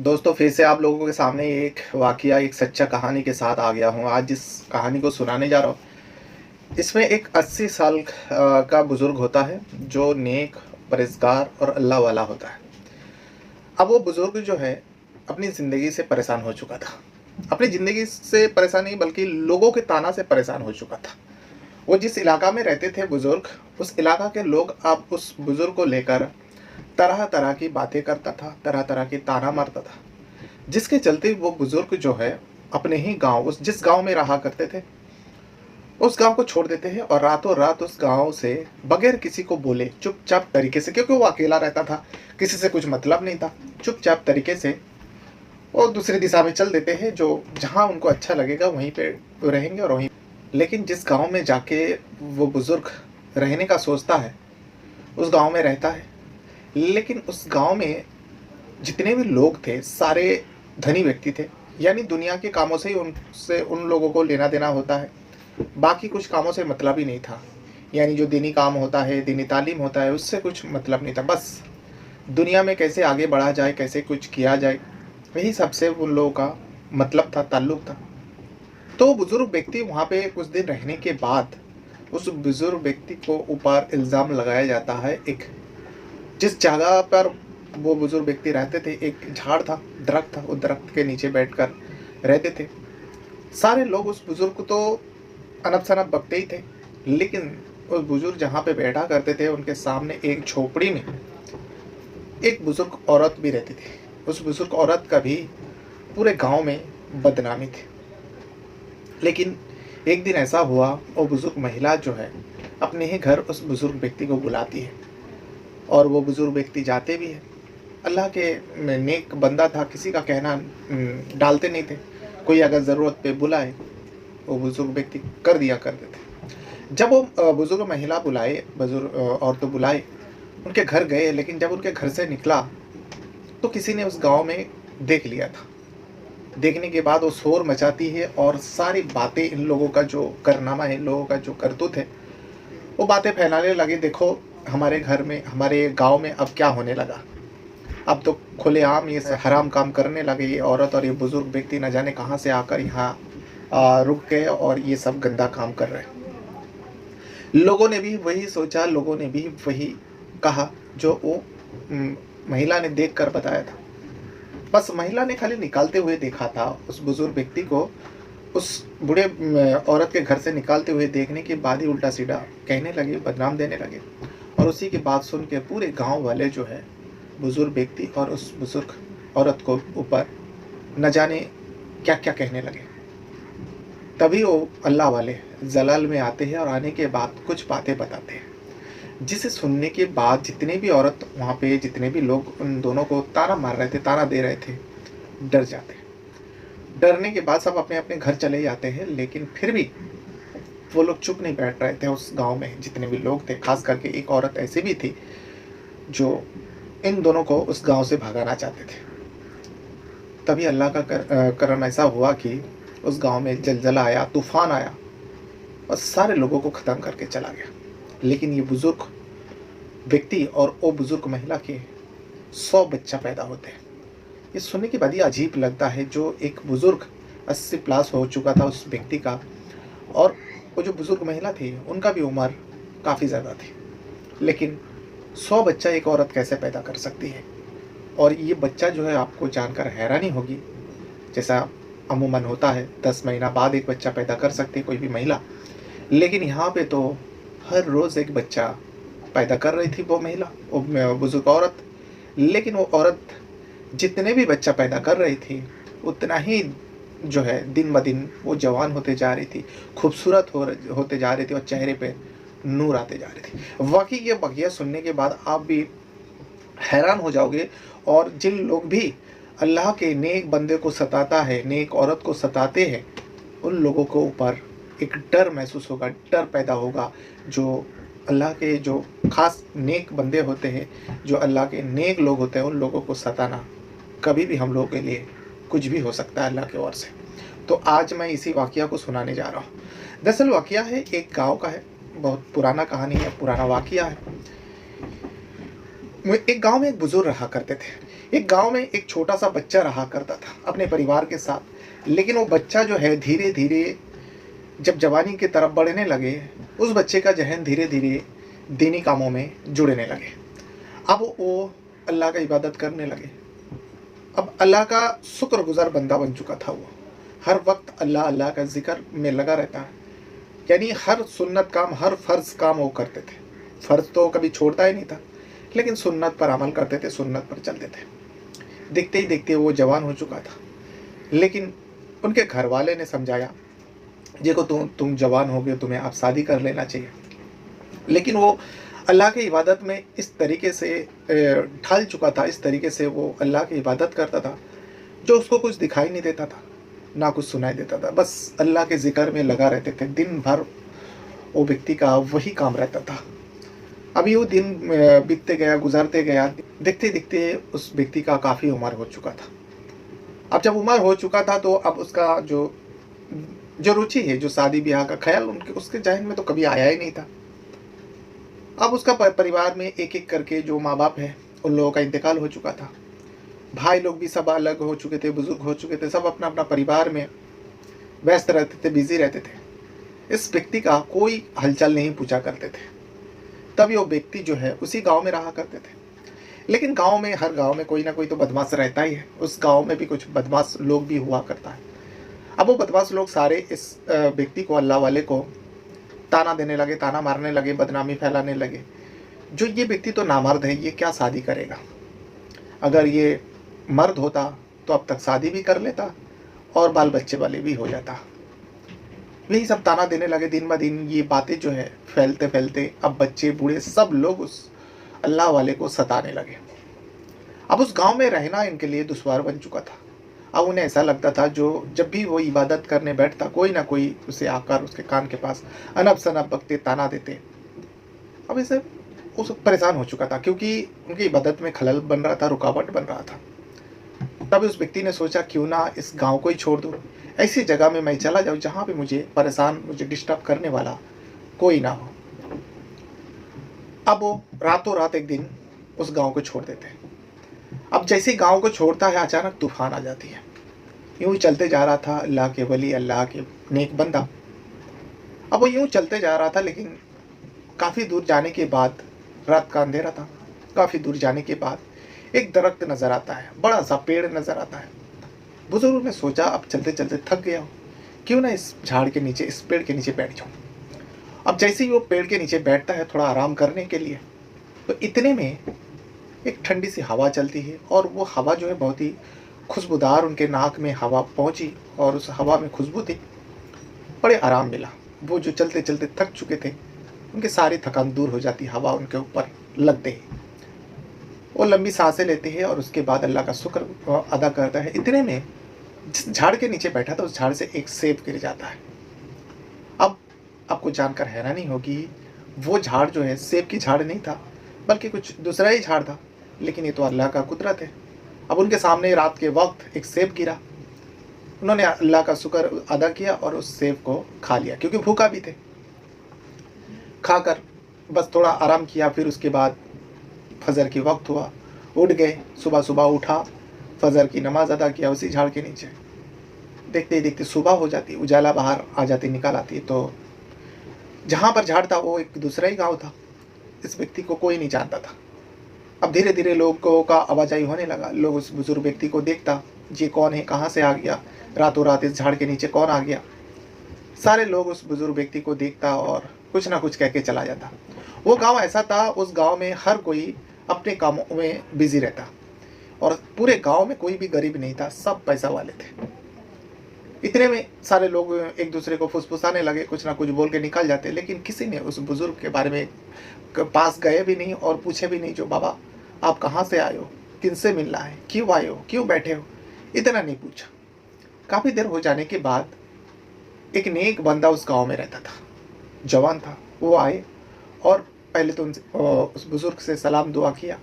दोस्तों फिर से आप लोगों के सामने एक वाक़या, एक सच्चा कहानी के साथ आ गया हूँ। आज जिस कहानी को सुनाने जा रहा हूँ, इसमें एक 80 साल का बुज़ुर्ग होता है, जो नेक, परहेज़गार और अल्लाह वाला होता है। अब वो बुज़ुर्ग जो है, अपनी ज़िंदगी से परेशान हो चुका था। अपनी ज़िंदगी से परेशान नहीं, बल्कि लोगों के ताना से परेशान हो चुका था। वो जिस इलाका में रहते थे बुज़ुर्ग, उस इलाका के लोग अब उस बुज़ुर्ग को लेकर तरह-तरह की बातें करता था, तरह-तरह के ताना मारता था। जिसके चलते वो बुजुर्ग जो है, अपने ही गाँव, उस जिस गाँव में रहा करते थे, उस गाँव को छोड़ देते हैं और रातों रात उस गाँव से बगैर किसी को बोले चुपचाप तरीके से, क्योंकि वो अकेला रहता था, किसी से कुछ मतलब नहीं था, चुपचाप तरीके से वो दूसरी दिशा में चल देते हैं। जो जहाँ उनको अच्छा लगेगा वहीं पे वो रहेंगे और वहीं। लेकिन जिस गाँव में जाके वो बुजुर्ग रहने का सोचता है, उस गाँव में रहता है। लेकिन उस गाँव में जितने भी लोग थे, सारे धनी व्यक्ति थे। यानी दुनिया के कामों से ही उनसे उन लोगों को लेना देना होता है, बाकी कुछ कामों से मतलब ही नहीं था। यानी जो दीनी काम होता है, दीनी तालीम होता है, उससे कुछ मतलब नहीं था। बस दुनिया में कैसे आगे बढ़ा जाए, कैसे कुछ किया जाए, यही सबसे उन लोगों का मतलब था, ताल्लुक था। तो बुजुर्ग व्यक्ति वहाँ पे कुछ दिन रहने के बाद, उस बुजुर्ग व्यक्ति को ऊपर इल्ज़ाम लगाया जाता है। एक जिस जगह पर वो बुजुर्ग व्यक्ति रहते थे, एक झाड़ था, दरख्त था, उस दरख्त के नीचे बैठकर रहते थे। सारे लोग उस बुजुर्ग को तो अनप-शनप बकते ही थे, लेकिन उस बुजुर्ग जहाँ पे बैठा करते थे, उनके सामने एक झोपड़ी में एक बुजुर्ग औरत भी रहती थी। उस बुजुर्ग औरत का भी पूरे गाँव में बदनामी थी। लेकिन एक दिन ऐसा हुआ, वो बुजुर्ग महिला जो है, अपने ही घर उस बुजुर्ग व्यक्ति को बुलाती है और वो बुजुर्ग व्यक्ति जाते भी हैं। अल्लाह के नेक बंदा था, किसी का कहना डालते नहीं थे। कोई अगर ज़रूरत पे बुलाए, वो बुज़ुर्ग व्यक्ति कर दिया करते थे। जब वो बुज़ुर्ग महिला बुलाए, बुज़ुर्ग औरतें बुलाए, उनके घर गए, लेकिन जब उनके घर से निकला, तो किसी ने उस गाँव में देख लिया था। देखने के बाद वो शोर मचाती है और सारी बातें, इन लोगों का जो कारनामा है, इन लोगों का जो करतूत है, वो बातें फैलाने लगे। देखो, हमारे घर में, हमारे गाँव में अब क्या होने लगा। अब तो खुलेआम ये हराम काम करने लगे ये औरत और ये बुजुर्ग व्यक्ति, न जाने कहाँ से आकर यहाँ रुक गए और ये सब गंदा काम कर रहे हैं। लोगों ने भी वही सोचा, लोगों ने भी वही कहा जो वो महिला ने देखकर बताया था। बस महिला ने खाली निकालते हुए देखा था उस बुजुर्ग व्यक्ति को, उस बूढ़े औरत के घर से निकालते हुए देखने के बाद ही उल्टा सीधा कहने लगे, बदनाम देने लगे। और उसी की बात सुन के पूरे गाँव वाले जो है, बुजुर्ग व्यक्ति और उस बुजुर्ग औरत को ऊपर न जाने क्या क्या कहने लगे। तभी वो अल्लाह वाले जलाल में आते हैं और आने के बाद कुछ बातें बताते हैं, जिसे सुनने के बाद जितने भी औरत वहाँ पे, जितने भी लोग उन दोनों को ताना मार रहे थे, ताना दे रहे थे, डर जाते हैं। डरने के बाद सब अपने अपने घर चले जाते हैं। लेकिन फिर भी वो लोग चुप नहीं बैठ रहे थे। उस गाँव में जितने भी लोग थे, खास करके एक औरत ऐसी भी थी जो इन दोनों को उस गांव से भगाना चाहते थे। तभी अल्लाह का करम ऐसा हुआ कि उस गांव में जलजला आया, तूफान आया और सारे लोगों को ख़त्म करके चला गया। लेकिन ये बुज़ुर्ग व्यक्ति और वो बुज़ुर्ग महिला के 100 बच्चा पैदा होते हैं। ये सुनने के बाद ही अजीब लगता है। जो एक बुज़ुर्ग 80 प्लस हो चुका था उस व्यक्ति का, और वो जो बुज़ुर्ग महिला थी, उनका भी उम्र काफ़ी ज़्यादा थी, लेकिन 100 बच्चा एक औरत कैसे पैदा कर सकती है। और ये बच्चा जो है, आपको जानकर हैरानी होगी, जैसा अमूमन होता है 10 महीना बाद एक बच्चा पैदा कर सकती है कोई भी महिला, लेकिन यहाँ पे तो हर रोज़ एक बच्चा पैदा कर रही थी वो महिला, वो बुजुर्ग औरत। लेकिन वो औरत जितने भी बच्चा पैदा कर रही थी, उतना ही जो है दिन ब दिन वो जवान होते जा रही थी, खूबसूरत होते जा रही थी और चेहरे पे नूर आते जा रही थी। वाकई ये वाक़या सुनने के बाद आप भी हैरान हो जाओगे। और जिन लोग भी अल्लाह के नेक बंदे को सताता है, नेक औरत को सताते हैं, उन लोगों को ऊपर एक डर महसूस होगा, डर पैदा होगा। जो अल्लाह के जो ख़ास नेक बंदे होते हैं, जो अल्लाह के नेक लोग होते हैं, उन लोगों को सताना कभी भी हम लोगों के लिए कुछ भी हो सकता है अल्लाह की ओर से। तो आज मैं इसी वाक़या को सुनाने जा रहा हूँ। दरअसल वाक़या है एक गाँव का है, बहुत पुराना कहानी है, पुराना वाक़या है। एक गांव में एक बुजुर्ग रहा करते थे। एक गांव में एक छोटा सा बच्चा रहा करता था अपने परिवार के साथ। लेकिन वो बच्चा जो है धीरे धीरे जब जवानी की तरफ बढ़ने लगे, उस बच्चे का जहन धीरे धीरे दीनी कामों में जुड़ने लगे। अब वो अल्लाह का इबादत करने लगे। अब अल्लाह का शुक्रगुजार बंदा बन चुका था वो। हर वक्त अल्लाह अल्लाह का जिक्र में लगा रहता है। यानी हर सुन्नत काम, हर फ़र्ज़ काम वो करते थे। फ़र्ज़ तो कभी छोड़ता ही नहीं था, लेकिन सुन्नत पर अमल करते थे, सुन्नत पर चलते थे। देखते ही देखते वो जवान हो चुका था। लेकिन उनके घर वाले ने समझाया, देखो तुम जवान हो गए, तुम्हें अब शादी कर लेना चाहिए। लेकिन वो अल्लाह की इबादत में इस तरीके से ढल चुका था, इस तरीके से वो अल्लाह की इबादत करता था जो उसको कुछ दिखाई नहीं देता था, ना कुछ सुनाई देता था। बस अल्लाह के ज़िक्र में लगा रहते थे। दिन भर वो व्यक्ति का वही काम रहता था। अभी वो दिन बीतते गया, गुजरते गया। देखते देखते उस व्यक्ति का काफ़ी उम्र हो चुका था। अब जब उम्र हो चुका था तो अब उसका जो जो रुचि है, जो शादी ब्याह का ख्याल उसके जहन में तो कभी आया ही नहीं था। अब उसका परिवार में एक एक करके जो माँ बाप है, उन लोगों का इंतकाल हो चुका था। भाई लोग भी सब अलग हो चुके थे, बुजुर्ग हो चुके थे, सब अपना अपना परिवार में व्यस्त रहते थे, बिजी रहते थे। इस व्यक्ति का कोई हलचल नहीं पूछा करते थे। तब वो व्यक्ति जो है उसी गांव में रहा करते थे। लेकिन गांव में, हर गांव में कोई ना कोई तो बदमाश रहता ही है। उस गांव में भी कुछ बदमाश लोग भी हुआ करता है। अब वो बदमाश लोग सारे इस व्यक्ति को, अल्लाह वाले को ताना देने लगे, ताना मारने लगे, बदनामी फैलाने लगे। जो ये व्यक्ति तो नामर्द है, ये क्या शादी करेगा? अगर ये मर्द होता तो अब तक शादी भी कर लेता और बाल बच्चे वाले भी हो जाता। यही सब ताना देने लगे। दिन ब दिन ये बातें जो है फैलते फैलते अब बच्चे बूढ़े सब लोग उस अल्लाह वाले को सताने लगे। अब उस गांव में रहना इनके लिए दुश्वार बन चुका था। अब उन्हें ऐसा लगता था जो जब भी वो इबादत करने बैठता, कोई ना कोई उसे आकर उसके कान के पास अनब शनब बकते, ताना देते। अब इसे उस परेशान हो चुका था, क्योंकि उनकी इबादत में खलल बन रहा था, रुकावट बन रहा था। तब उस व्यक्ति ने सोचा, क्यों ना इस गांव को ही छोड़ दूँ, ऐसी जगह में मैं चला जाऊँ जहाँ पे मुझे डिस्टर्ब करने वाला कोई ना हो। अब वो रातों रात एक दिन उस गांव को छोड़ देते हैं। अब जैसे ही गांव को छोड़ता है, अचानक तूफान आ जाती है। यूं ही चलते जा रहा था अल्लाह के वली, अल्लाह के नेक बंदा। अब वो यूं चलते जा रहा था, लेकिन काफ़ी दूर जाने के बाद, रात का अंधेरा था, काफ़ी दूर जाने के बाद एक दरख्त नज़र आता है, बड़ा सा पेड़ नज़र आता है। बुजुर्ग ने सोचा, अब चलते चलते थक गया हूँ, क्यों ना इस झाड़ के नीचे, इस पेड़ के नीचे बैठ जाऊँ। अब जैसे ही वो पेड़ के नीचे बैठता है थोड़ा आराम करने के लिए, तो इतने में एक ठंडी सी हवा चलती है, और वो हवा जो है बहुत ही खुशबूदार, उनके नाक में हवा पहुंची और उस हवा में खुशबू थी। बड़े आराम मिला। वो जो चलते चलते थक चुके थे, उनकी सारी थकान दूर हो जाती, हवा उनके ऊपर लगते ही। वो लंबी सांसें लेते हैं और उसके बाद अल्लाह का शुक्र अदा करता है। इतने में जिस झाड़ के नीचे बैठा था, उस झाड़ से एक सेब गिर जाता है। अब आपको जानकर हैरानी होगी, वो झाड़ जो है सेब की झाड़ नहीं था, बल्कि कुछ दूसरा ही झाड़ था। लेकिन ये तो अल्लाह का कुदरत है। अब उनके सामने रात के वक्त एक सेब गिरा। उन्होंने अल्लाह का शुक्र अदा किया और उस सेब को खा लिया, क्योंकि भूखा भी थे। खाकर बस थोड़ा आराम किया। फिर उसके बाद फजर की वक्त हुआ, उठ गए। सुबह सुबह उठा, फजर की नमाज अदा किया उसी झाड़ के नीचे। देखते ही देखते सुबह हो जाती, उजाला बाहर आ जाती, निकल आती। तो जहाँ पर झाड़ था वो एक दूसरा ही गाँव था। इस व्यक्ति को कोई नहीं जानता था। अब धीरे धीरे लोगों का आवाजाही होने लगा। लोग उस बुजुर्ग व्यक्ति को देखता, ये कौन है, कहाँ से आ गया, रातों रात इस झाड़ के नीचे कौन आ गया। सारे लोग उस बुजुर्ग व्यक्ति को देखता और कुछ ना कुछ कह के चला जाता। वो गांव ऐसा था, उस गांव में हर कोई अपने कामों में बिजी रहता, और पूरे गांव में कोई भी गरीब नहीं था, सब पैसा वाले थे। इतने में सारे लोग एक दूसरे को फुसफुसाने लगे, कुछ ना कुछ बोल के निकल जाते। लेकिन किसी ने उस बुजुर्ग के बारे में पास गए भी नहीं और पूछे भी नहीं, जो बाबा आप कहाँ से आए हो, किनसे मिलना है, क्यों आए हो, क्यों बैठे हो, इतना नहीं पूछा। काफ़ी देर हो जाने के बाद एक नेक बंदा उस गांव में रहता था, जवान था। वो आए और पहले तो उस बुजुर्ग से सलाम दुआ किया।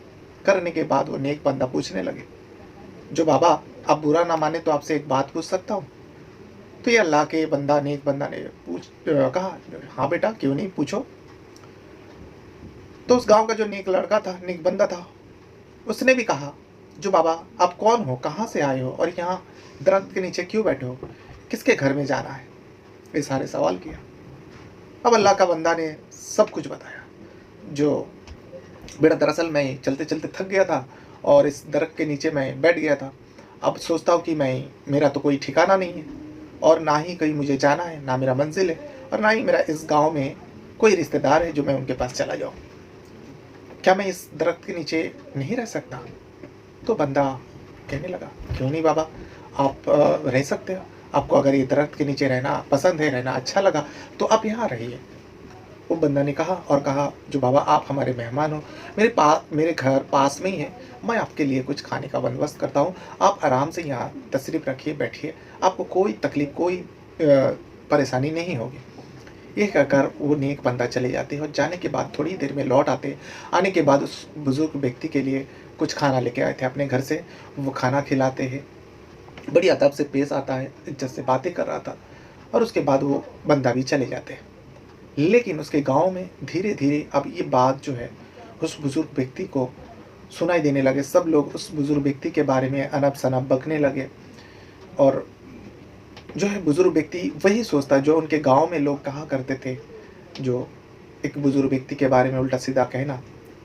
करने के बाद वो नेक बंदा पूछने लगे, जो बाबा आप बुरा ना माने तो आपसे एक बात पूछ सकता हूँ? तो ये अल्लाह के बंदा, नेक बंदा ने कहा, हाँ बेटा क्यों नहीं, पूछो। तो उस गांव का जो नेक लड़का था, नेक बंदा था, उसने भी कहा जो बाबा आप कौन हो, कहाँ से आए हो और यहाँ दरख्त के नीचे क्यों बैठे हो, किसके घर में जाना है, ये सारे सवाल किया। अब अल्लाह का बंदा ने सब कुछ बताया। जो बेटा दरअसल मैं चलते चलते थक गया था और इस दरख्त के नीचे मैं बैठ गया था। अब सोचता हूँ कि मेरा तो कोई ठिकाना नहीं है और ना ही कहीं मुझे जाना है, ना मेरा मंजिल है और ना ही मेरा इस गांव में कोई रिश्तेदार है जो मैं उनके पास चला जाऊँ। क्या मैं इस दरख्त के नीचे नहीं रह सकता? तो बंदा कहने लगा, क्यों नहीं बाबा, आप रह सकते हो। आपको अगर ये दरख्त के नीचे रहना पसंद है, रहना अच्छा लगा, तो आप यहाँ रहिए। वो बंदा ने कहा, जो बाबा आप हमारे मेहमान हो, मेरे घर पास में ही है, मैं आपके लिए कुछ खाने का बंदोबस्त करता हूँ, आप आराम से यहाँ तशरीफ़ रखिए, बैठिए, आपको कोई तकलीफ़, कोई परेशानी नहीं होगी। ये कहकर वो नेक बंदा चले जाते हैं और जाने के बाद थोड़ी देर में लौट आते। आने के बाद उस बुज़ुर्ग व्यक्ति के लिए कुछ खाना लेके आए थे अपने घर से, वो खाना खिलाते हैं, बड़ी अदब से पेश आता है, इज्जत से बातें कर रहा था और उसके बाद वो बंदा भी चले जाते हैं। लेकिन उसके गांव में धीरे धीरे अब ये बात जो है उस बुज़ुर्ग व्यक्ति को सुनाई देने लगे। सब लोग उस बुज़ुर्ग व्यक्ति के बारे में अनब शनब बकने लगे और जो है बुज़ुर्ग व्यक्ति वही सोचता जो उनके गांव में लोग कहा करते थे। जो एक बुज़ुर्ग व्यक्ति के बारे में उल्टा सीधा कहना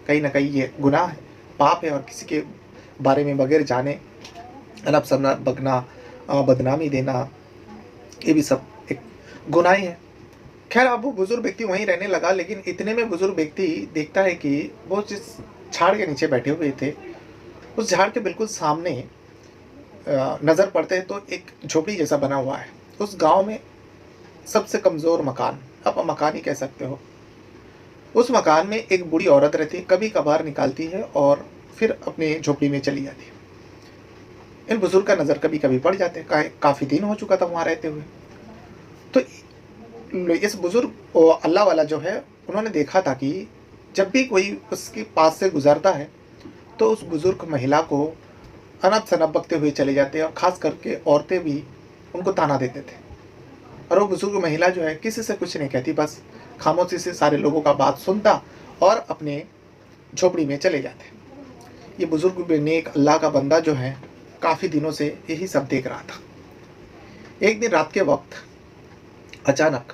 कहीं ना कहीं ये गुनाह है, पाप है और किसी के बारे में बगैर जाने अनब शनब बकना, बदनामी देना, ये भी सब एक गुनाह ही है। खैर अब वो बुजुर्ग व्यक्ति वहीं रहने लगा, लेकिन इतने में बुजुर्ग व्यक्ति देखता है कि वो जिस झाड़ के नीचे बैठे हुए थे उस झाड़ के बिल्कुल सामने नज़र पड़ते हैं तो एक झोपड़ी जैसा बना हुआ है। उस गांव में सबसे कमज़ोर मकान, आप मकान ही कह सकते हो, उस मकान में एक बूढ़ी औरत रहती है, कभी कभार निकालती है और फिर अपनी झोपड़ी में चली जाती है। इन बुजुर्ग का नज़र कभी कभी पड़ जाते हैं, काफ़ी दिन हो चुका था वहाँ रहते हुए। तो इस बुजुर्ग अल्लाह वाला जो है उन्होंने देखा था कि जब भी कोई उसके पास से गुजरता है तो उस बुजुर्ग महिला को अनब शनब बकते हुए चले जाते हैं और ख़ास करके औरतें भी उनको ताना देते थे। और वो बुजुर्ग महिला जो है किसी से कुछ नहीं कहती, बस खामोशी से सारे लोगों का बात सुनता और अपने झोपड़ी में चले जाते। ये बुजुर्ग नेक अल्लाह का बंदा जो है काफ़ी दिनों से यही सब देख रहा था। एक दिन रात के वक्त अचानक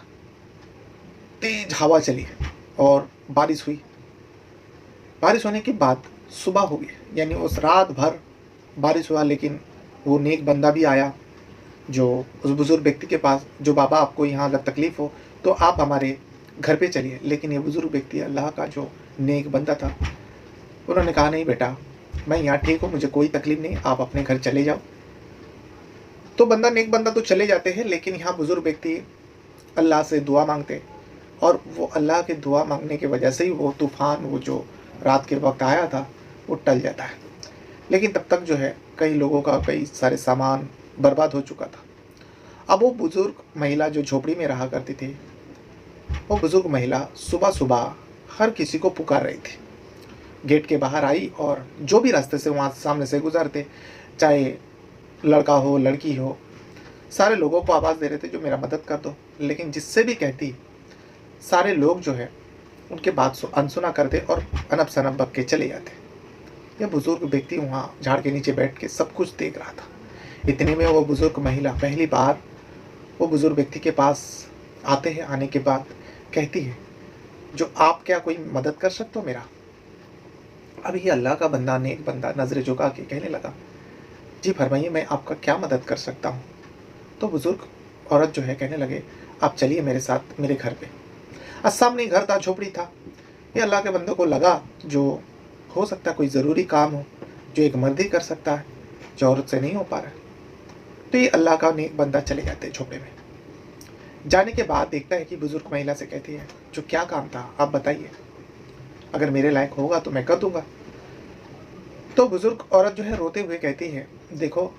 तेज हवा चली और बारिश हुई। बारिश होने के बाद सुबह हो गई, यानी उस रात भर बारिश हुआ। लेकिन वो नेक बंदा भी आया जो उस बुज़ुर्ग व्यक्ति के पास, जो बाबा आपको यहाँ अगर तकलीफ़ हो तो आप हमारे घर पे चलिए। लेकिन ये बुज़ुर्ग व्यक्ति अल्लाह का जो नेक बंदा था, उन्होंने कहा नहीं बेटा, मैं यहाँ ठीक हूँ, मुझे कोई तकलीफ़ नहीं, आप अपने घर चले जाओ। तो नेक बंदा तो चले जाते हैं, लेकिन यहाँ बुज़ुर्ग व्यक्ति अल्लाह से दुआ मांगते और वो अल्लाह के दुआ मांगने की वजह से ही वो तूफ़ान, वो जो रात के वक्त आया था, वो टल जाता है। लेकिन तब तक जो है कई लोगों का कई सारे सामान बर्बाद हो चुका था। अब वो बुज़ुर्ग महिला जो झोपड़ी में रहा करती थी, वो बुज़ुर्ग महिला सुबह सुबह हर किसी को पुकार रही थी। गेट के बाहर आई और जो भी रास्ते से वहाँ सामने से गुजरते, चाहे लड़का हो लड़की हो, सारे लोगों को आवाज़ दे रहे थे जो मेरा मदद कर दो। लेकिन जिससे भी कहती, सारे लोग जो है उनके बात अनसुना करते और अनब शनब बक के चले जाते। यह बुज़ुर्ग व्यक्ति वहाँ झाड़ के नीचे बैठ के सब कुछ देख रहा था। इतने में वो बुज़ुर्ग महिला पहली बार वो बुज़ुर्ग व्यक्ति के पास आते हैं। आने के बाद कहती है, जो आप क्या कोई मदद कर सकते हो मेरा? अब ये अल्लाह का बंदा, नेक बंदा नज़रें झुका के कहने लगा, जी फरमाइए, मैं आपका क्या मदद कर सकता हूँ? तो बुज़ुर्ग औरत जो है कहने लगे, आप चलिए मेरे साथ मेरे घर पे। सामने घर था, झोपड़ी था। ये अल्लाह के बंदे को लगा जो हो सकता है कोई ज़रूरी काम हो जो एक मर्द ही कर सकता है, जो औरत से नहीं हो पा रहा है। तो ये अल्लाह का नेक बंदा चले जाते हैं झोपड़े में। जाने के बाद देखता है कि बुज़ुर्ग महिला से कहती है, जो क्या काम था आप बताइए, अगर मेरे लायक होगा तो मैं कर दूंगा। तो बुज़ुर्ग औरत जो है रोते हुए कहती है, देखो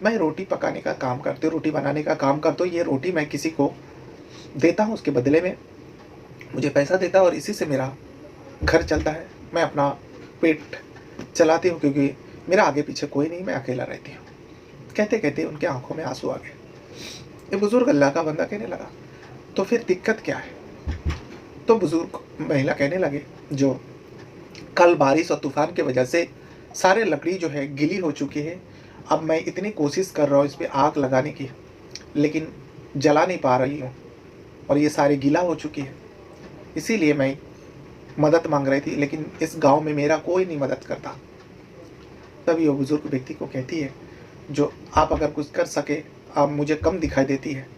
मैं रोटी पकाने का काम करती हूँ, रोटी बनाने का काम करती हूँ, ये रोटी मैं किसी को देता हूँ, उसके बदले में मुझे पैसा देता है और इसी से मेरा घर चलता है, मैं अपना पेट चलाती हूँ, क्योंकि मेरा आगे पीछे कोई नहीं, मैं अकेला रहती हूँ। कहते कहते उनके आंखों में आंसू आ गए। ये बुज़ुर्ग अल्लाह का बंदा कहने लगा, तो फिर दिक्कत क्या है? तो बुज़ुर्ग महिला कहने लगे, जो कल बारिश और तूफ़ान की वजह से सारे लकड़ी जो है गीली हो चुकी है। अब मैं इतनी कोशिश कर रहा हूँ इस पे आग लगाने की, लेकिन जला नहीं पा रही हूँ और ये सारी गीला हो चुकी है। इसीलिए मैं मदद मांग रही थी, लेकिन इस गांव में मेरा कोई नहीं मदद करता। तभी वो बुजुर्ग व्यक्ति को कहती है, जो आप अगर कुछ कर सके, आप मुझे कम दिखाई देती है।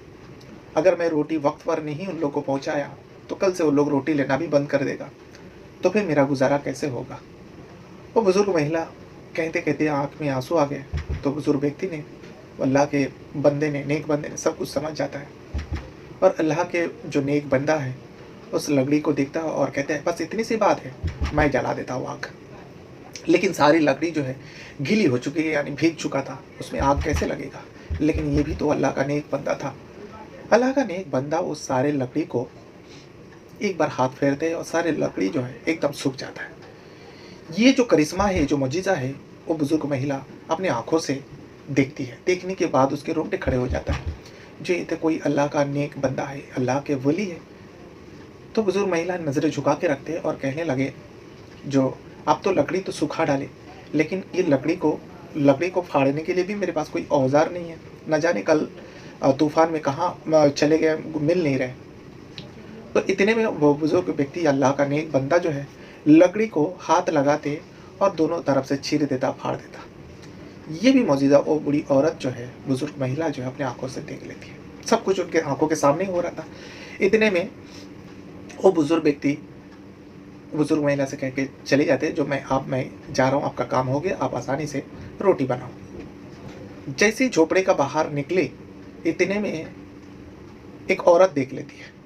अगर मैं रोटी वक्त पर नहीं उन लोग को पहुंचाया तो कल से वो लोग रोटी लेना भी बंद कर देगा, तो फिर मेरा गुजारा कैसे होगा। वो बुजुर्ग महिला कहते कहते आंख में आंसू आ गए। तो बुजुर्ग व्यक्ति ने, अल्लाह के बंदे ने, नेक बंदे ने सब कुछ समझ जाता है और अल्लाह के जो नेक बंदा है उस लकड़ी को देखता है और कहता है, बस इतनी सी बात है, मैं जला देता हूँ आग। लेकिन सारी लकड़ी जो है गीली हो चुकी है, यानी भीग चुका था, उसमें आग कैसे लगेगा। लेकिन ये भी तो अल्लाह का नेक बंदा था। अल्लाह का नेक बंदा उस सारे लकड़ी को एक बार हाथ फेरते हैं और सारे लकड़ी जो है एकदम सूख जाता है। ये जो करिश्मा है, जो मुजीज़ा है, वो बुजुर्ग महिला अपनी आंखों से देखती है। देखने के बाद उसके रोंगटे खड़े हो जाता है, जो ये तो कोई अल्लाह का नेक बंदा है, अल्लाह के वली है। तो बुजुर्ग महिला नज़रें झुका के रखते हैं और कहने लगे, जो आप तो लकड़ी तो सुखा डाले, लेकिन ये लकड़ी को फाड़ने के लिए भी मेरे पास कोई औजार नहीं है। न जाने कल तूफान में कहाँ चले गए, मिल नहीं रहे। तो इतने में वो बुजुर्ग व्यक्ति, अल्लाह का नेक बंदा जो है, लकड़ी को हाथ लगाते और दोनों तरफ से चीर देता, फाड़ देता। ये भी मौजूदा वो बूढ़ी औरत जो है, बुजुर्ग महिला जो है, अपने आंखों से देख लेती है। सब कुछ उनके आंखों के सामने हो रहा था। इतने में वो बुजुर्ग महिला से कह के चले जाते, जो मैं जा रहा हूँ, आपका काम हो गया, आप आसानी से रोटी बनाओ। जैसे ही झोपड़े का बाहर निकले, इतने में एक औरत देख लेती है।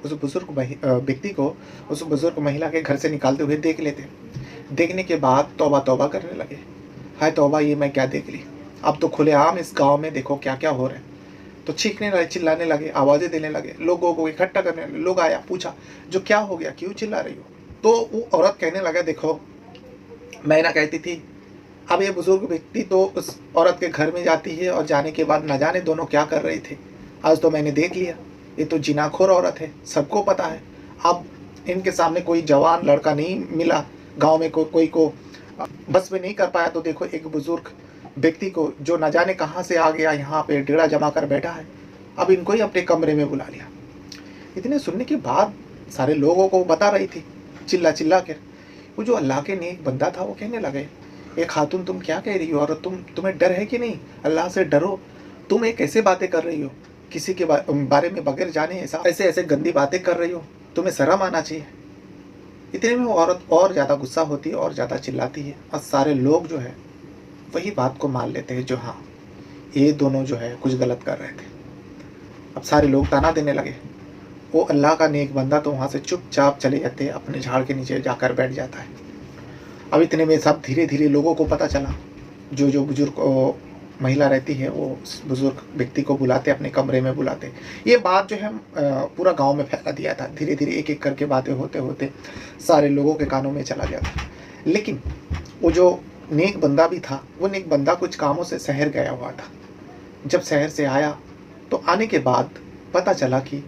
उस बुजुर्ग व्यक्ति को उस बुजुर्ग महिला के घर से निकालते हुए देख लेते। देखने के बाद तौबा तौबा करने लगे, हाय तौबा, ये मैं क्या देख ली। अब तो खुलेआम इस गांव में देखो क्या क्या हो रहा है। तो चीखने लगे, चिल्लाने लगे, आवाज़ें देने लगे, लोगों को इकट्ठा करने लगे। लोग आया, पूछा, जो क्या हो गया, क्यों चिल्ला रही हो। तो वो औरत कहने लगा, देखो मैं ना कहती थी। अब ये बुजुर्ग व्यक्ति तो उस औरत के घर में जाती है और जाने के बाद न जाने दोनों क्या कर रहे थे। आज तो मैंने देख लिया, ये तो जिनाखोर औरत है, सबको पता है। अब इनके सामने कोई जवान लड़का नहीं मिला, गांव में कोई को बस में नहीं कर पाया, तो देखो एक बुजुर्ग व्यक्ति को जो न जाने कहाँ से आ गया, यहाँ पे डेरा जमा कर बैठा है, अब इनको ही अपने कमरे में बुला लिया। इतने सुनने के बाद सारे लोगों को बता रही थी, चिल्ला चिल्ला कर। वो जो अल्लाह के नेक बंदा था, वो कहने लगे, एक खातून तुम क्या कह रही हो, और तुम्हें डर है कि नहीं, अल्लाह से डरो। तुम एक कैसे बातें कर रही हो, किसी के बारे में बगैर जाने ऐसे ऐसे गंदी बातें कर रही हो, तुम्हें शर्म आना चाहिए। इतने में वो औरत और ज़्यादा गुस्सा होती है और ज़्यादा चिल्लाती है, और सारे लोग जो है वही बात को मान लेते हैं, जो हाँ ये दोनों जो है कुछ गलत कर रहे थे। अब सारे लोग ताना देने लगे। वो अल्लाह का नेक बंदा तो वहाँ से चुपचाप चले जाते हैं, अपने झाड़ के नीचे जाकर बैठ जाता है। अब इतने में सब धीरे धीरे लोगों को पता चला। जो बुजुर्ग महिला रहती है, वो उस बुजुर्ग व्यक्ति को बुलाते, अपने कमरे में बुलाते। ये बात जो है पूरा गांव में फैला दिया था। धीरे धीरे एक एक करके बातें होते होते सारे लोगों के कानों में चला गया था। लेकिन वो जो नेक बंदा भी था, वो नेक बंदा कुछ कामों से शहर गया हुआ था। जब शहर से आया तो आने के बाद पता चला कि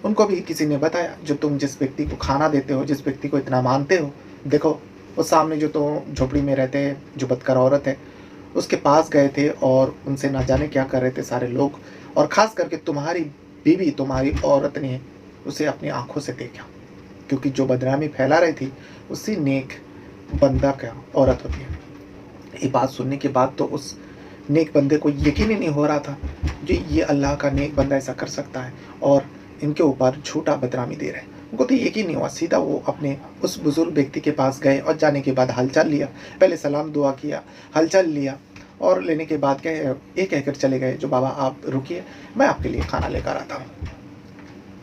उनको भी किसी ने बताया, जो तुम जिस व्यक्ति को खाना देते हो, जिस व्यक्ति को इतना मानते हो, देखो वो सामने जो तो झोपड़ी में रहते हैं, जो बदकार औरत है, उसके पास गए थे और उनसे ना जाने क्या कर रहे थे सारे लोग। और ख़ास करके तुम्हारी बीवी, तुम्हारी औरत ने उसे अपनी आंखों से देखा, क्योंकि जो बदनामी फैला रही थी उसी नेक बंदा का औरत होती है। ये बात सुनने के बाद तो उस नेक बंदे को यकीन ही नहीं हो रहा था, जो ये अल्लाह का नेक बंदा ऐसा कर सकता है और इनके ऊपर झूठा बदनामी दे रहे हैं। उनको तो यकीन नहीं हुआ। सीधा वो अपने उस बुजुर्ग व्यक्ति के पास गए और जाने के बाद हालचाल लिया। पहले सलाम दुआ किया, हालचाल लिया, और लेने के बाद ये कहकर चले गए, जो बाबा आप रुकिए, मैं आपके लिए खाना लेकर आता हूँ।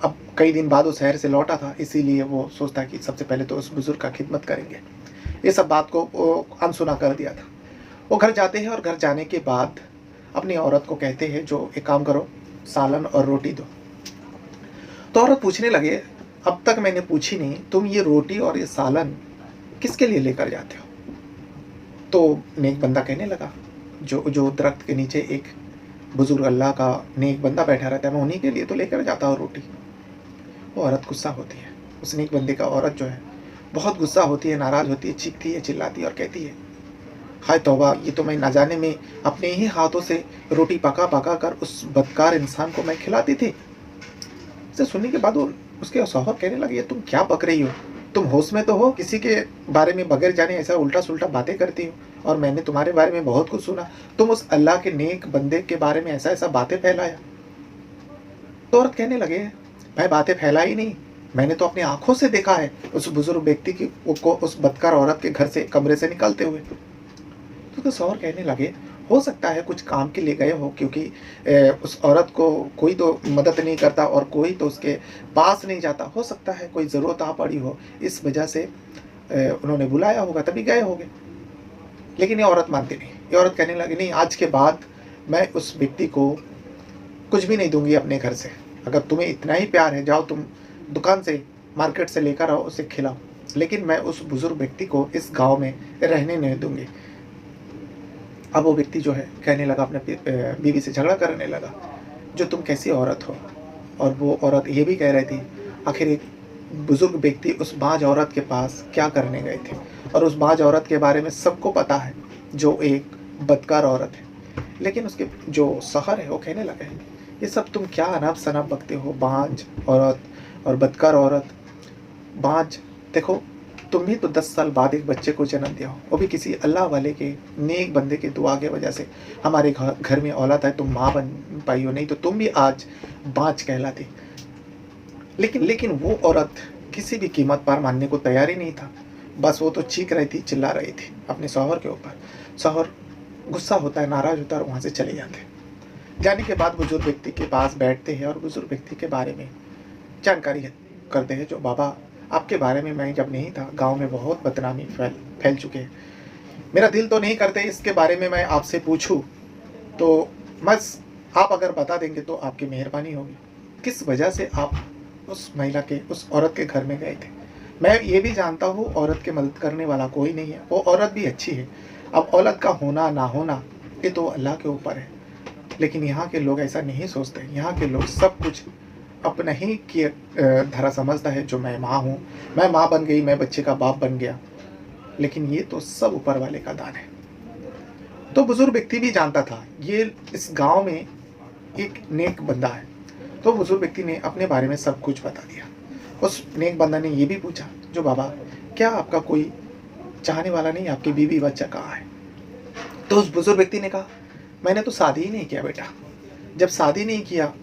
अब कई दिन बाद वो शहर से लौटा था, इसीलिए वो सोचता कि सबसे पहले तो उस बुजुर्ग का खिदमत करेंगे। ये सब बात को अनसुना कर दिया था। वो घर जाते हैं और घर जाने के बाद अपनी औरत को कहते हैं, जो एक काम करो, सालन और रोटी दो। तो औरत पूछने लगे, अब तक मैंने पूछी नहीं, तुम ये रोटी और ये सालन किसके लिए लेकर जाते हो। तो नेक बंदा कहने लगा, जो दरख्त के नीचे एक बुजुर्ग अल्लाह का नेक बंदा बैठा रहता है, मैं उन्हीं के लिए तो लेकर जाता हूँ रोटी। वो औरत गुस्सा होती है। उस नेक बंदे का औरत जो है बहुत गुस्सा होती है, नाराज़ होती है, चीखती है, चिल्लाती है और कहती है, हाय तौबा! ये तो मैं ना जाने में अपने ही हाथों से रोटी पका-पका कर उस बदकार इंसान को मैं खिलाती थी। इसे सुनने के बाद वो उसके शौहर कहने लगे, "ये तुम क्या बक रही हो? तुम होश में तो हो? किसी के बारे में बगैर जाने ऐसा उल्टा-सुल्टा बातें करती हो और मैंने तुम्हारे बारे में बहुत कुछ सुना। तुम उस अल्लाह के नेक बंदे के बारे में ऐसा-ऐसा बातें फैलाया।" तो औरत कहने लगे, "मैं बातें फैलाई नहीं, मैंने तो अपनी आँखों से देखा है उस बुज़ुर्ग व्यक्ति की को उस बदकार औरत के घर से कमरे से निकलते हुए।" तो उसके शौहर कहने लगे, "हो सकता है कुछ काम के लिए गए हो क्योंकि उस औरत को कोई तो मदद नहीं करता और कोई तो उसके पास नहीं जाता। हो सकता है कोई ज़रूरत आ पड़ी हो, इस वजह से उन्होंने बुलाया होगा तभी गए होंगे।" लेकिन ये औरत मानती नहीं। ये औरत कहने लगी, "नहीं, आज के बाद मैं उस व्यक्ति को कुछ भी नहीं दूँगी अपने घर से। अगर तुम्हें इतना ही प्यार है, जाओ तुम दुकान से, मार्केट से लेकर आओ, उसे खिलाओ। लेकिन मैं उस बुज़ुर्ग व्यक्ति को इस गाँव में रहने नहीं दूँगी।" अब वो व्यक्ति जो है कहने लगा, अपने बीवी से झगड़ा करने लगा, "जो तुम कैसी औरत हो?" और वो औरत ये भी कह रही थी, आखिर एक बुज़ुर्ग व्यक्ति उस बाँझ औरत के पास क्या करने गए थे और उस बाँझ औरत के बारे में सबको पता है, जो एक बदकार औरत है। लेकिन उसके जो शौहर है वो कहने लगे, "ये सब तुम क्या अनाप-शनाप बकते हो? बाँझ औरत और बदकार औरत। बाँझ, देखो तुम भी तो 10 साल बाद एक बच्चे को जन्म दिया हो, वो भी किसी अल्लाह वाले के नेक बंदे की दुआ की वजह से हमारे घर में औलाद है, तुम माँ बन पाई हो, नहीं तो तुम भी आज बाँझ कहलाती।" लेकिन वो औरत किसी भी कीमत पर मानने को तैयार ही नहीं था। बस वो तो चीख रही थी, चिल्ला रही थी अपने शौहर के ऊपर। शौहर गुस्सा होता है, नाराज़ होता है और वहाँ से चले जाते हैं। जाने के बाद बुजुर्ग व्यक्ति के पास बैठते हैं और बुजुर्ग व्यक्ति के बारे में जानकारी करते हैं, जो बाबा आपके बारे में मैं जब नहीं था, गाँव में बहुत बदनामी फैल चुके हैं। मेरा दिल तो नहीं करते इसके बारे में मैं आपसे पूछूँ, तो बस आप अगर बता देंगे तो आपकी मेहरबानी होगी। किस वजह से आप उस महिला के, उस औरत के घर में गए थे? मैं ये भी जानता हूँ औरत की मदद करने वाला कोई नहीं है, वो औरत भी अच्छी है। अब औरत का होना ना होना ये तो अल्लाह के ऊपर है। लेकिन यहाँ के लोग ऐसा नहीं सोचते। यहाँ के लोग सब कुछ अपना ही की धरा समझता है, जो मैं माँ हूँ, मैं माँ बन गई, मैं बच्चे का बाप बन गया। लेकिन ये तो सब ऊपर वाले का दान है। तो बुजुर्ग व्यक्ति भी जानता था ये इस गाँव में एक नेक बंदा है। तो बुजुर्ग व्यक्ति ने अपने बारे में सब कुछ बता दिया। उस नेक बंदा ने ये भी पूछा, "जो बाबा, क्या आपका कोई चाहने वाला नहीं? आपकी बीवी बच्चा कहाँ है?" तो उस बुजुर्ग व्यक्ति ने कहा, "मैंने तो शादी ही नहीं किया बेटा। जब शादी नहीं किया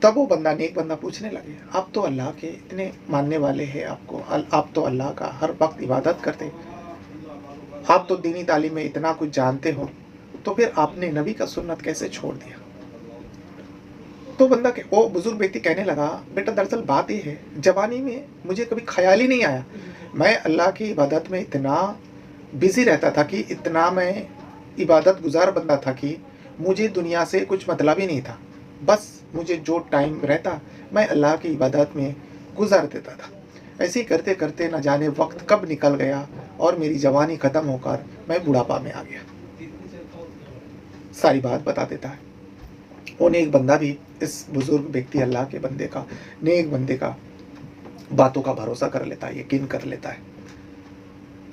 तब वो बंदा, नेक बंदा पूछने लगे, आप तो अल्लाह के इतने मानने वाले हैं, आप तो अल्लाह का हर वक्त इबादत करते, आप तो दीनी तालीम में इतना कुछ जानते हो, तो फिर आपने नबी का सुन्नत कैसे छोड़ दिया?" तो वो बुजुर्ग व्यक्ति कहने लगा, "बेटा दरअसल बात ये है, जवानी में मुझे कभी ख्याल ही नहीं आया। मैं अल्लाह की इबादत में इतना बिज़ी रहता था कि इतना मैं इबादत गुज़ार बंदा था कि मुझे दुनिया से कुछ मतलब ही नहीं था। बस मुझे जो टाइम रहता, मैं अल्लाह की इबादत में गुज़ार देता था। ऐसे ही करते-करते न जाने वक़्त कब निकल गया और मेरी जवानी ख़त्म होकर मैं बुढ़ापा में आ गया।" सारी बात बता देता है। वो नेक बंदा भी इस बुजुर्ग व्यक्ति, अल्लाह के बंदे का, नेक बंदे का बातों का भरोसा कर लेता है, यकीन कर लेता है।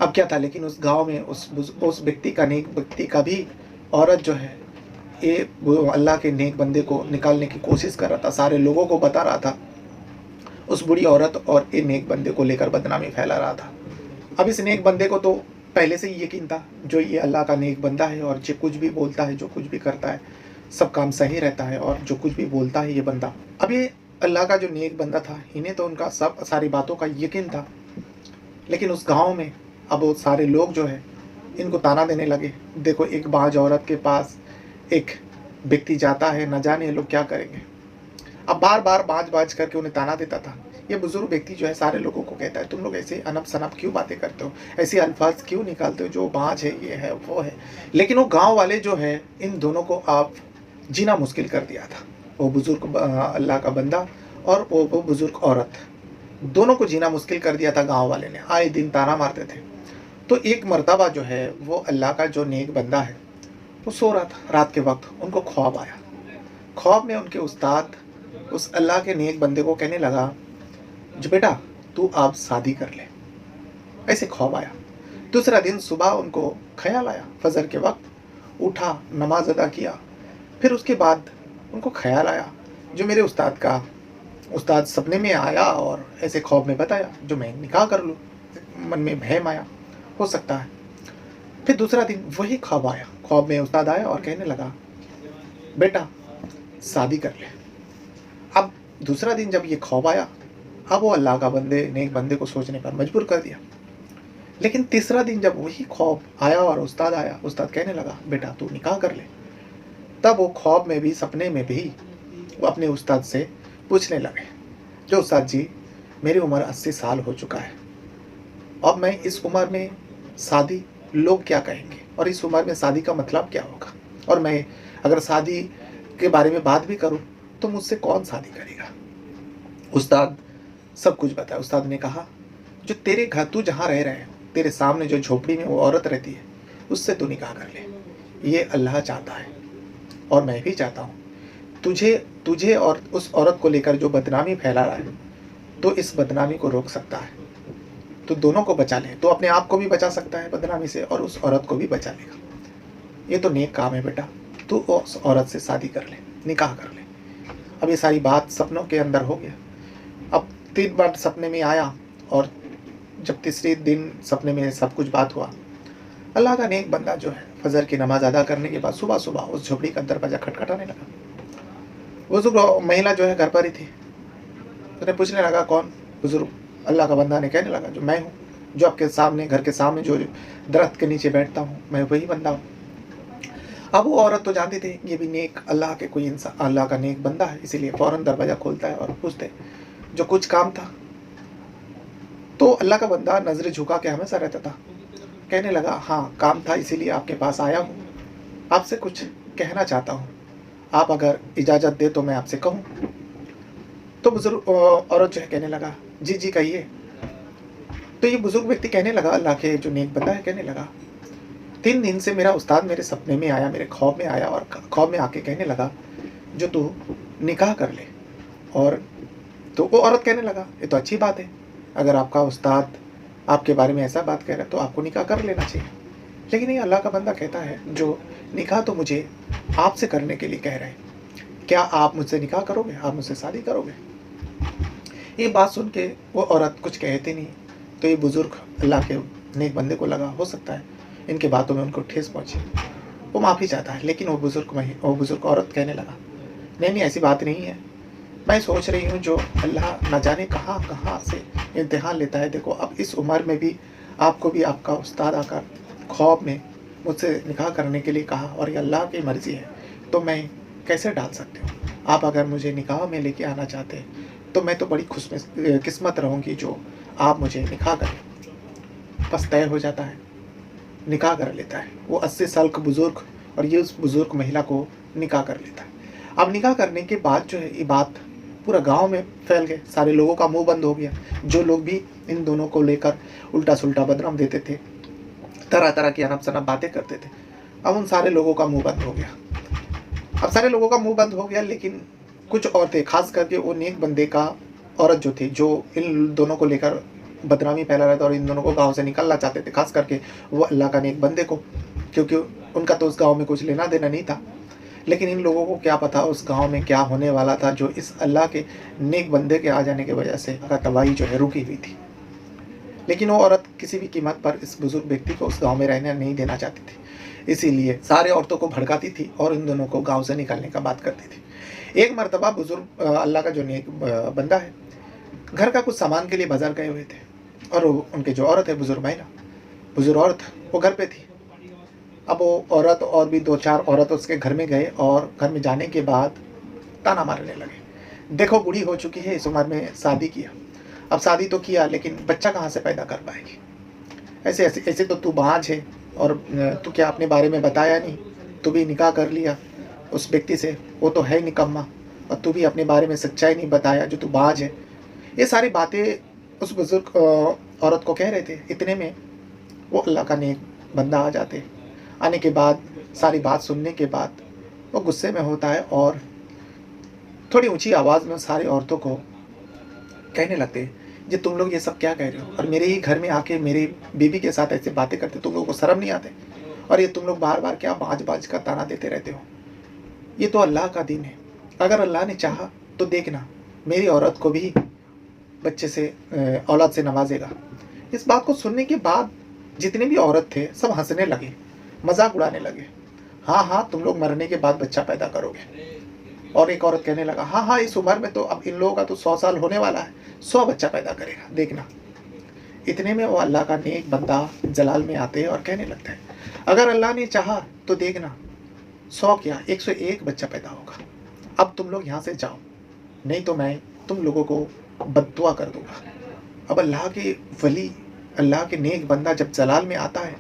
अब क्या था, लेकिन उस गाँव में उस व्यक्ति का, नेक व्यक्ति का भी औरत जो है, ये वो अल्लाह के नेक बंदे को निकालने की कोशिश कर रहा था, सारे लोगों को बता रहा था। उस बुरी औरत और ये नेक बंदे को लेकर बदनामी फैला रहा था। अब इस नेक बंदे को तो पहले से ही यकीन था, जो ये अल्लाह का नेक बंदा है और जो कुछ भी बोलता है, जो कुछ भी करता है, सब काम सही रहता है और जो कुछ भी बोलता है ये बंदा। अब ये अल्लाह का जो नेक बंदा था, इन्हें तो उनका सब सारी बातों का यकीन था। लेकिन उस गाँव में अब वो सारे लोग जो है इनको ताना देने लगे, "देखो एक बाँझ औरत के पास एक व्यक्ति जाता है, न जाने ये लोग क्या करेंगे।" अब बार-बार बाँझ-बाँझ करके उन्हें ताना देता था। ये बुजुर्ग व्यक्ति जो है सारे लोगों को कहता है, "तुम लोग ऐसे अनप-शनप क्यों बातें करते हो? ऐसे अल्फाज क्यों निकालते हो? जो बाँझ है, ये है, वो है।" लेकिन वो गाँव वाले जो है, इन दोनों को अब जीना मुश्किल कर दिया था। वो बुजुर्ग अल्लाह का बंदा और वो बुजुर्ग औरत, दोनों को जीना मुश्किल कर दिया था गाँव वाले ने। आए दिन ताना मारते थे। तो एक मर्तबा जो है, वो अल्लाह का जो नेक बंदा है, वो सो रहा था रात के वक़्त, उनको ख्वाब आया। ख्वाब में उनके उस्ताद उस अल्लाह के नेक बंदे को कहने लगा, "जो बेटा, तू अब शादी कर ले।" ऐसे ख्वाब आया। दूसरा दिन सुबह उनको ख्याल आया, फजर के वक्त उठा, नमाज अदा किया। फिर उसके बाद उनको ख्याल आया, जो मेरे उस्ताद सपने में आया और ऐसे ख्वाब में बताया, जो मैं निकाह कर लूँ। मन में भय आया, हो सकता है। फिर दूसरा दिन वही ख्वाब आया, ख्वाब में उस्ताद आया और कहने लगा, बेटा शादी कर ले। अब दूसरा दिन जब ये ख्वाब आया, अब वो अल्लाह का नेक बंदे को सोचने पर मजबूर कर दिया। लेकिन तीसरा दिन जब वही ख्वाब आया और उस्ताद आया, उस्ताद कहने लगा, बेटा तू निकाह कर ले। तब वो ख्वाब में भी, सपने में भी वो अपने उस्ताद से पूछने लगे, जो उस्ताद जी, मेरी उम्र 80 साल हो चुका है। अब मैं इस उम्र में शादी, लोग क्या कहेंगे, और इस उम्र में शादी का मतलब क्या होगा, और मैं अगर शादी के बारे में बात भी करूं तो मुझसे कौन शादी करेगा। उस्ताद सब कुछ बताया। उस्ताद ने कहा, जो तेरे घर, तू जहाँ रह रहे है, तेरे सामने जो झोपड़ी में वो औरत रहती है, उससे तू निकाह कर ले। ये अल्लाह चाहता है और मैं भी चाहता हूँ। तुझे और उस औरत को लेकर जो बदनामी फैला रहा है, तो इस बदनामी को रोक सकता है। तो दोनों को बचा ले, तो अपने आप को भी बचा सकता है बदनामी से और उस औरत को भी बचा लेगा। ये तो नेक काम है बेटा, तू उस औरत से शादी कर ले, निकाह कर ले। अब ये सारी बात सपनों के अंदर हो गया। अब 3 बार सपने में आया और जब तीसरे दिन सपने में सब कुछ बात हुआ, अल्लाह का नेक बंदा जो है फजर की नमाज अदा करने के बाद सुबह सुबह उस झोपड़ी का दरवाजा खटखटाने लगा। बुजुर्ग महिला जो है घर पर ही थी। उसने पूछने लगा, कौन? बुजुर्ग अल्लाह का बंदा ने कहने लगा, जो मैं हूँ, जो आपके सामने, घर के सामने जो दरख्त के नीचे बैठता हूँ, मैं वही बंदा हूँ। अब वो औरत तो जानती थी ये भी नेक अल्लाह के कोई इंसान, अल्लाह का नेक बंदा है, इसीलिए फौरन दरवाजा खोलता है और पूछते जो कुछ काम था। तो अल्लाह का बंदा नजरें झुका के हमेशा रहता था। कहने लगा, हाँ काम था, इसीलिए आपके पास आया हूँ, आपसे कुछ कहना चाहता हूँ, आप अगर इजाज़त दे तो मैं आपसे कहूँ। तो बुजुर्ग औरत जो है कहने लगा, जी जी कहिए। तो ये बुजुर्ग व्यक्ति कहने लगा, अल्लाह के जो नेक बंदा है, कहने लगा, 3 दिन से मेरा उस्ताद मेरे सपने में आया, मेरे ख्वाब में आया और ख्वाब में आके कहने लगा, जो तू निकाह कर ले। और तो वो औरत कहने लगा, ये तो अच्छी बात है, अगर आपका उस्ताद आपके बारे में ऐसा बात कह रहा है तो आपको निकाह कर लेना चाहिए। लेकिन ये अल्लाह का बंदा कहता है, जो निकाह तो मुझे आपसे करने के लिए कह रहे हैं, क्या आप मुझसे निकाह करोगे, आप मुझसे शादी करोगे? ये बात सुन के वो औरत कुछ कहती नहीं। तो ये बुज़ुर्ग अल्लाह के नेक बंदे को लगा, हो सकता है इनके बातों में उनको ठेस पहुँची, वो माफ़ी चाहता है। लेकिन वो बुज़ुर्ग औरत कहने लगा, नहीं नहीं ऐसी बात नहीं है, मैं सोच रही हूँ जो अल्लाह न जाने कहाँ कहाँ से इम्तिहान लेता है। देखो अब इस उम्र में भी आपको भी आपका उस्ताद आकर ख्वाब में मुझसे निकाह करने के लिए कहा, और ये अल्लाह की मर्ज़ी है, तो मैं कैसे डाल सकती हूँ। आप अगर मुझे निकाह में लेके आना चाहते हैं तो मैं तो बड़ी किस्मत रहूँगी जो आप मुझे निकाह करें। बस तय हो जाता है, निकाह कर लेता है वो 80 साल का बुज़ुर्ग, और ये उस बुज़ुर्ग महिला को निकाह कर लेता है। अब निकाह करने के बाद जो है ये बात पूरा गांव में फैल गए, सारे लोगों का मुंह बंद हो गया। जो लोग भी इन दोनों को लेकर उल्टा सुल्टा बदनाम देते थे, तरह तरह की अनब शनब बातें करते थे, अब उन सारे लोगों का मुंह बंद हो गया। अब सारे लोगों का मुंह बंद हो गया, लेकिन कुछ औरतें, खास करके वो नेक बंदे का औरत जो थी, जो इन दोनों को लेकर बदनामी फैला रहा था और इन दोनों को गांव से निकालना चाहते थे, खास करके वो अल्लाह का नेक बंदे को, क्योंकि उनका तो उस गांव में कुछ लेना देना नहीं था। लेकिन इन लोगों को क्या पता उस गांव में क्या होने वाला था, जो इस अल्लाह के नेक बंदे के आ जाने की वजह से तबाही जो है रुकी हुई थी। लेकिन वो औरत किसी भी कीमत पर इस बुजुर्ग व्यक्ति को उस गांव में रहने नहीं देना चाहती थी, इसीलिए सारे औरतों को भड़काती थी और इन दोनों को गांव से निकालने का बात करती थी। एक मर्तबा बुजुर्ग अल्लाह का जो नेक बंदा है, घर का कुछ सामान के लिए बाजार गए हुए थे, और उनके जो औरत है, बुजुर्ग औरत, वो घर पे थी। अब वो औरत और भी 2-4 औरत उसके घर में गए, और घर में जाने के बाद ताना मारने लगे, देखो बूढ़ी हो चुकी है, इस उम्र में शादी किया, अब शादी तो किया लेकिन बच्चा कहाँ से पैदा कर पाएगी, ऐसे ऐसे ऐसे तो तू बाँझ है, और तू क्या अपने बारे में बताया नहीं, तू भी निकाह कर लिया उस व्यक्ति से, वो तो है निकम्मा, और तू भी अपने बारे में सच्चाई नहीं बताया, जो तू बाँझ है। ये सारी बातें उस बुजुर्ग औरत को कह रहे थे। इतने में वो अल्लाह का नेक बंदा आ जाते। आने के बाद सारी बात सुनने के बाद वो गुस्से में होता है और थोड़ी ऊंची आवाज़ में सारी औरतों को कहने लगते, ये तुम लोग ये सब क्या कह रहे हो, और मेरे ही घर में आके मेरी बीवी के साथ ऐसे बातें करते, तुम लोगों को शर्म नहीं आते, और ये तुम लोग बार बार क्या बाज बाज का ताना देते रहते हो। ये तो अल्लाह का दिन है, अगर अल्लाह ने चाहा तो देखना मेरी औरत को भी बच्चे से औलाद से नवाजेगा। इस बात को सुनने के बाद जितने भी औरत थे सब हंसने लगे, मजाक उड़ाने लगे। हाँ हाँ, तुम लोग मरने के बाद बच्चा पैदा करोगे। और एक औरत कहने लगा, हाँ हाँ, इस उम्र में तो अब इन लोगों का तो 100 साल होने वाला है, 100 बच्चा पैदा करेगा, देखना। इतने में वो अल्लाह का नेक बंदा जलाल में आते हैं और कहने लगता है, अगर अल्लाह ने चाहा तो देखना 100 क्या 101 बच्चा पैदा होगा। अब तुम लोग यहाँ से जाओ, नहीं तो मैं तुम लोगों को बद्दुआ कर दूंगा। अब अल्लाह के वली, अल्लाह के नेक बंदा जब जलाल में आता है,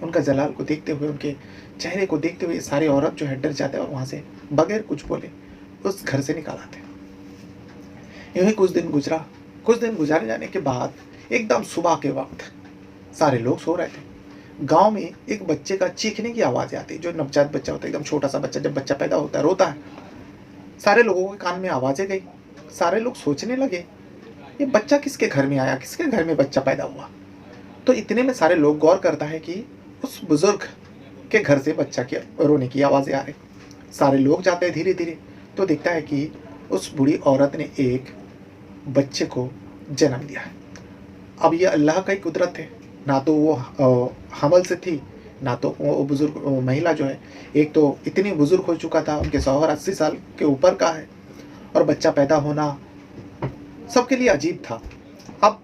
उनका जलाल को देखते हुए, उनके चेहरे को देखते हुए सारे औरत जो है डर जाते हैं और वहाँ से बगैर कुछ बोले उस घर से निकाल आते हैं। यूँ ही कुछ दिन गुजरा। कुछ दिन गुजारे जाने के बाद एकदम सुबह के वक्त सारे लोग सो रहे थे। गांव में एक बच्चे का चीखने की आवाज़ आती है। जो नवजात बच्चा होता है, एकदम छोटा सा बच्चा, जब बच्चा पैदा होता है रोता है। सारे लोगों के कान में आवाज़ें गई। सारे लोग सोचने लगे, ये बच्चा किसके घर में आया, किसके घर में बच्चा पैदा हुआ। तो इतने में सारे लोग गौर करता है कि उस बुजुर्ग के घर से बच्चा के रोने की आवाज़ें आ रही। सारे लोग जाते हैं धीरे धीरे, तो दिखता है कि उस बूढ़ी औरत ने एक बच्चे को जन्म दिया है। अब ये अल्लाह का ही कुदरत है, ना तो वो हमल से थी, ना तो वो बुजुर्ग महिला जो है, एक तो इतनी बुजुर्ग हो चुका था, उनके शौहर 80 साल के ऊपर का है, और बच्चा पैदा होना सबके लिए अजीब था। अब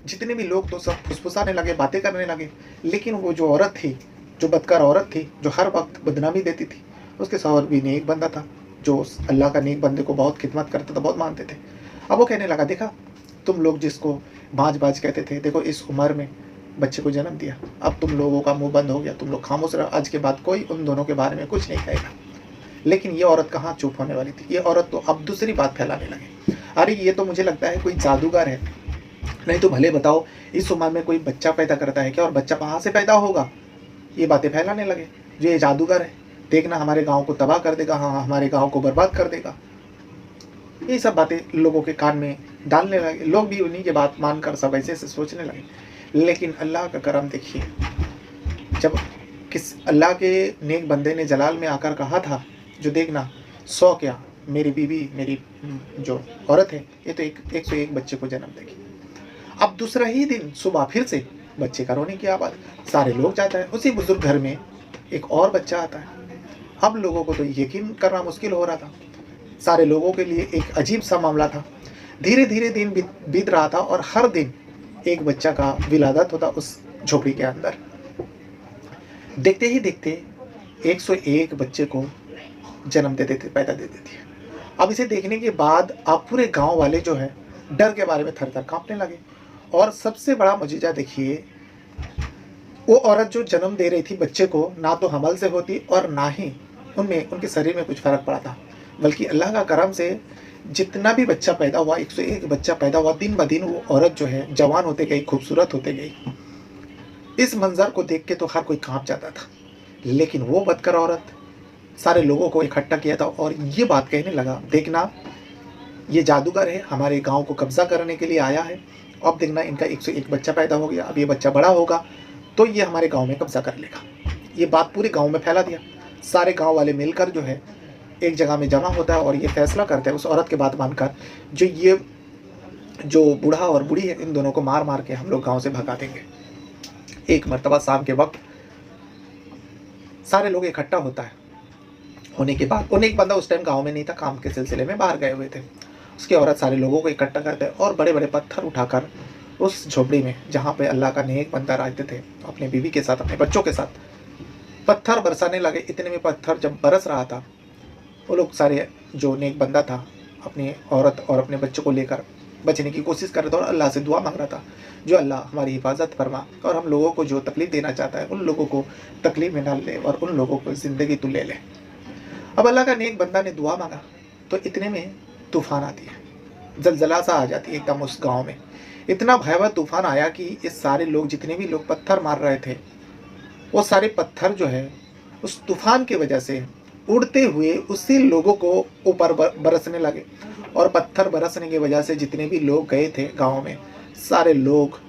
जितने भी लोग तो सब फुसफुसाने लगे, बातें करने लगे, लेकिन वो जो औरत थी, जो बदकार औरत थी, जो हर वक्त बदनामी देती थी, उसके शौहर भी नेक बंदा था, जो उस अल्लाह का नेक बंदे को बहुत खिदमत करता था, बहुत मानते थे। अब वो कहने लगा, देखा तुम लोग जिसको बाज बाज कहते थे, देखो इस उम्र में बच्चे को जन्म दिया, अब तुम लोगों का मुंह बंद हो गया, तुम लोग खामोश रहो, आज के बाद कोई उन दोनों के बारे में कुछ नहीं कहेगा। लेकिन ये औरत कहाँ चुप होने वाली थी। ये औरत तो अब दूसरी बात फैलाने लगी, अरे ये तो मुझे लगता है कोई जादूगर है, नहीं तो भले बताओ इस उम्र में कोई बच्चा पैदा करता है क्या, और बच्चा कहाँ से पैदा होगा। ये बातें फैलाने लगे, जो ये जादूगर है, देखना हमारे गांव को तबाह कर देगा, हाँ हमारे गांव को बर्बाद कर देगा। ये सब बातें लोगों के कान में डालने लगे। लोग भी उन्हीं की बात मानकर सब ऐसे से सोचने लगे। लेकिन अल्लाह का करम देखिए, जब किस अल्लाह के नेक बंदे ने जलाल में आकर कहा था, जो देखना 100 क्या मेरी बीवी, मेरी जो औरत है, ये तो 101 बच्चे को जन्म देगी। अब दूसरा ही दिन सुबह फिर से बच्चे का रोने की आवाज़, सारे लोग जाता है, उसी बुजुर्ग घर में एक और बच्चा आता है। अब लोगों को तो यकीन करना मुश्किल हो रहा था, सारे लोगों के लिए एक अजीब सा मामला था। धीरे धीरे दिन बीत रहा था और हर दिन एक बच्चा का विलादत होता उस झोपड़ी के अंदर। देखते ही देखते 101 बच्चे को जन्म दे देते, पैदा दे देती है। अब इसे देखने के बाद आप पूरे गांव वाले जो है डर के बारे में थर थर कांपने लगे। और सबसे बड़ा मुजीजा देखिए, वो औरत जो जन्म दे रही थी बच्चे को, ना तो हमल से होती और ना ही उनमें उनके शरीर में कुछ फ़र्क पड़ा था, बल्कि अल्लाह का करम से जितना भी बच्चा पैदा हुआ, 101 बच्चा पैदा हुआ, दिन ब दिन वो औरत जो है जवान होते गई, खूबसूरत होते गई। इस मंजर को देख के तो हर कोई कांप जाता था। लेकिन वो बदकर औरत सारे लोगों को इकट्ठा किया था और ये बात कहने लगा, देखना ये जादूगर है, हमारे गांव को कब्जा करने के लिए आया है। अब देखना इनका 101 बच्चा पैदा हो गया, अब ये बच्चा बड़ा होगा तो ये हमारे गांव में कब्जा कर लेगा। ये बात पूरे गांव में फैला दिया। सारे गांव वाले मिलकर जो है एक जगह में जमा होता है और ये फैसला करते हैं उस औरत के बात मानकर, जो बूढ़ा और बूढ़ी है, इन दोनों को मार मार के हम लोग गाँव से भगा देंगे। एक मरतबा शाम के वक्त सारे लोग इकट्ठा होता है। होने के बाद एक बंदा उस टाइम गांव में नहीं था, काम के सिलसिले में बाहर गए हुए थे। उसकी औरत सारे लोगों को इकट्ठा करते हैं और बड़े बड़े पत्थर उठाकर उस झोपड़ी में, जहाँ पे अल्लाह का नेक बंदा रहते थे, अपनी बीवी के साथ, अपने बच्चों के साथ, पत्थर बरसाने लगे। इतने में पत्थर जब बरस रहा था, वो लोग सारे, जो नेक बंदा था, अपनी औरत और अपने बच्चों को लेकर बचने की कोशिश कर रहा था और अल्लाह से दुआ मांग रहा था, जो अल्लाह हमारी हिफाजत फरमा और हम लोगों को जो तकलीफ़ देना चाहता है उन लोगों को तकलीफ़ में डाल ले और उन लोगों को ज़िंदगी तू ले ले। अब अल्लाह का नेक बंदा ने दुआ मांगा तो इतने में तूफ़ान आती है, जलजला सा आ जाती है एकदम उस गांव में। इतना भयावह तूफ़ान आया कि ये सारे लोग, जितने भी लोग पत्थर मार रहे थे, वो सारे पत्थर जो है उस तूफ़ान की वजह से उड़ते हुए उसी लोगों को ऊपर बरसने लगे। और पत्थर बरसने की वजह से जितने भी लोग गए थे गांव में, सारे लोग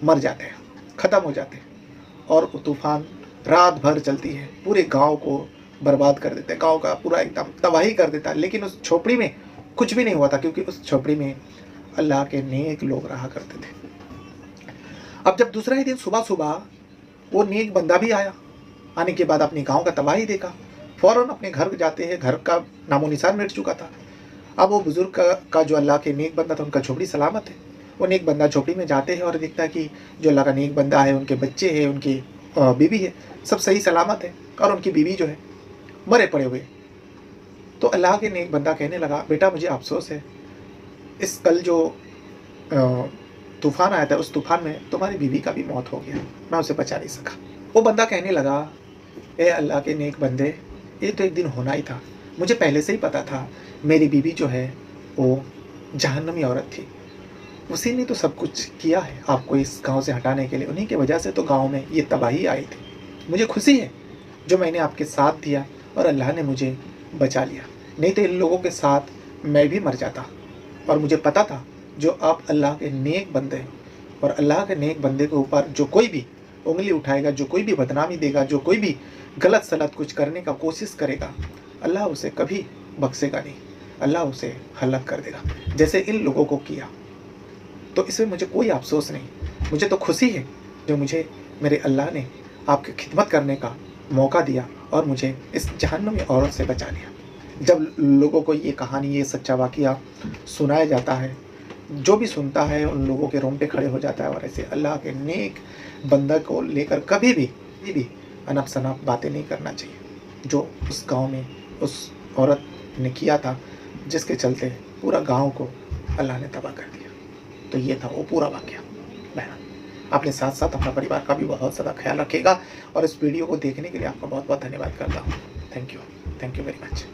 मर जाते हैं, ख़त्म हो जाते हैं और वो तूफ़ान रात भर चलती है, पूरे गाँव को बर्बाद कर देता है, गाँव का पूरा एकदम तबाही कर देता है। लेकिन उस झोपड़ी में कुछ भी नहीं हुआ था क्योंकि उस झोपड़ी में अल्लाह के नेक लोग रहा करते थे। अब जब दूसरा ही दिन सुबह-सुबह वो नेक बंदा भी आया, आने के बाद अपने गाँव का तबाही देखा, फ़ौरन अपने घर जाते हैं, घर का नामो-निशान मिट चुका था। अब वो बुज़ुर्ग का जो अल्लाह के नेक बंदा था, उनका झोपड़ी सलामत है। वो नेक बंदा झोपड़ी में जाते हैं और देखता है कि जो अल्लाह का नेक बंदा है, उनके बच्चे हैं, उनकी बीवी है, सब सही सलामत है और उनकी बीवी जो है मरे पड़े हुए। तो अल्लाह के नेक बंदा कहने लगा, बेटा मुझे अफ़सोस है, इस कल जो तूफ़ान आया था, उस तूफ़ान में तुम्हारी बीवी का भी मौत हो गया, मैं उसे बचा नहीं सका। वो बंदा कहने लगा, ए अल्लाह के नेक बंदे, ये तो एक दिन होना ही था, मुझे पहले से ही पता था, मेरी बीवी जो है वो जहन्नमी औरत थी, उसी ने तो सब कुछ किया है आपको इस गाँव से हटाने के लिए, उन्हीं की वजह से तो गाँव में ये तबाही आई थी। मुझे खुशी है जो मैंने आपके साथ दिया और अल्लाह ने मुझे बचा लिया, नहीं तो इन लोगों के साथ मैं भी मर जाता। और मुझे पता था जो आप अल्लाह के नेक बंदे हैं और अल्लाह के नेक बंदे के ऊपर जो कोई भी उंगली उठाएगा, जो कोई भी बदनामी देगा, जो कोई भी गलत सलत कुछ करने का कोशिश करेगा, अल्लाह उसे कभी बख्शेगा नहीं, अल्लाह उसे हलाक कर देगा, जैसे इन लोगों को किया। तो इसमें मुझे कोई अफ़सोस नहीं, मुझे तो खुशी है जो मुझे मेरे अल्लाह ने आपकी खिदमत करने का मौका दिया और मुझे इस जहन्नमी औरत से बचा लिया। जब लोगों को ये कहानी, ये सच्चा वाक़या सुनाया जाता है, जो भी सुनता है उन लोगों के रोंगटे खड़े हो जाता है और ऐसे अल्लाह के नेक बंदा को लेकर कभी भी अनप-शनप बातें नहीं करना चाहिए, जो उस गाँव में उस औरत ने किया था, जिसके चलते पूरा गाँव को अल्लाह ने तबाह कर दिया। तो ये था वो पूरा वाक़या। बहरहाल अपने साथ-साथ अपना परिवार का भी बहुत ज़्यादा ख्याल रखिएगा और इस वीडियो को देखने के लिए आपका बहुत-बहुत धन्यवाद करता हूँ। Thank you very much.